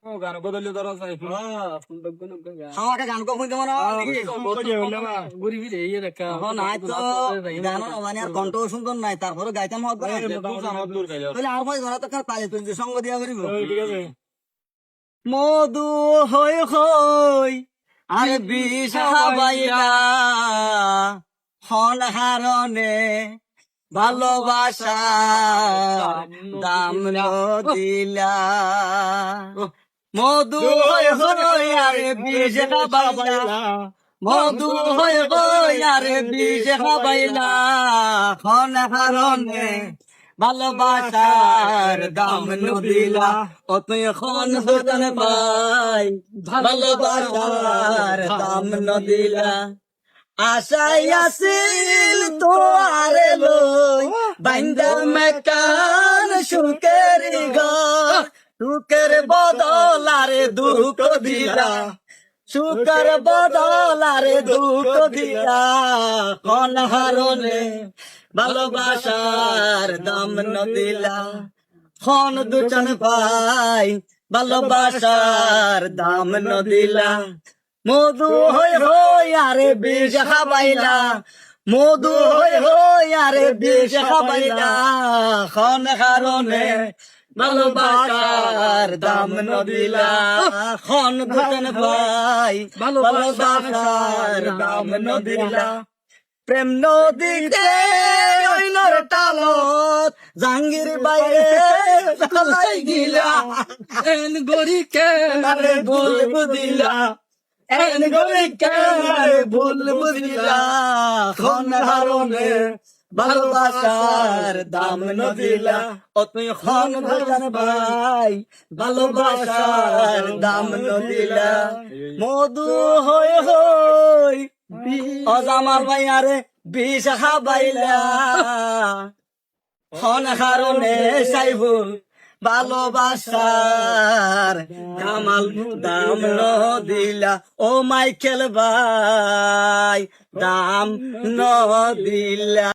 গান বদলে ধরা যায় আমাকে গান কখন দেবো না ঘুরি ফিরে ইয়ে দেখা নাই তো গান মানে আর কণ্ঠ সুন্দর নাই তারপরে গাইতাম হবে তাহলে আর ভাই ধরা তো পালে তুই সঙ্গ দিয়া করিব ঠিক আছে মধু হই হই আর বিষ বাইলা হন হারনে ভালোবাসা দাম দিলা মধু হই হই আর বিষ বাইলা মধু হই হই আর বিষ বাইলা হন হারনে ভালোবাসার দাম নদিলা ও তুই এখন সুতন পাই ভালোবাসার দাম নদিলা আশাই আসিল তোয়ার লই বাইন্দা মেকান সুখের ঘর সুখের বদল আরে দুঃখ দিলা সুখের বদল আরে দুঃখ দিলা কোন হারনে ভালোবাসার দাম নদিলা খন দুচন পাই ভালোবাসার দাম নদিলা মধু হই হই আরে বিষ খাবাইলা মধু হই হই আরে বিষ খাবাইলা খন কারণে ভালোবাসার দাম নদিলা খন দুচন পাই ভালোবাসার দাম নদিলা প্রেম নদীতে ওইনর টালত জাহাঙ্গীর বাইরে চালাই গিলা এন গরি কে আরে ভুল বুঝিলা এন গরি কে ভুল বুঝিলা খন হারনে ভালোবাসার দাম নদিলা ও তুই খন ভজন ভাই ভালোবাসার দাম নদিলা মধু হই হই অজামাল ভাই আরে বিষ খাবাইলা খন কারণে সাইবুল ভালোবাসার কামাল দাম দিলা ও মাইকেল ভাই দাম দিলা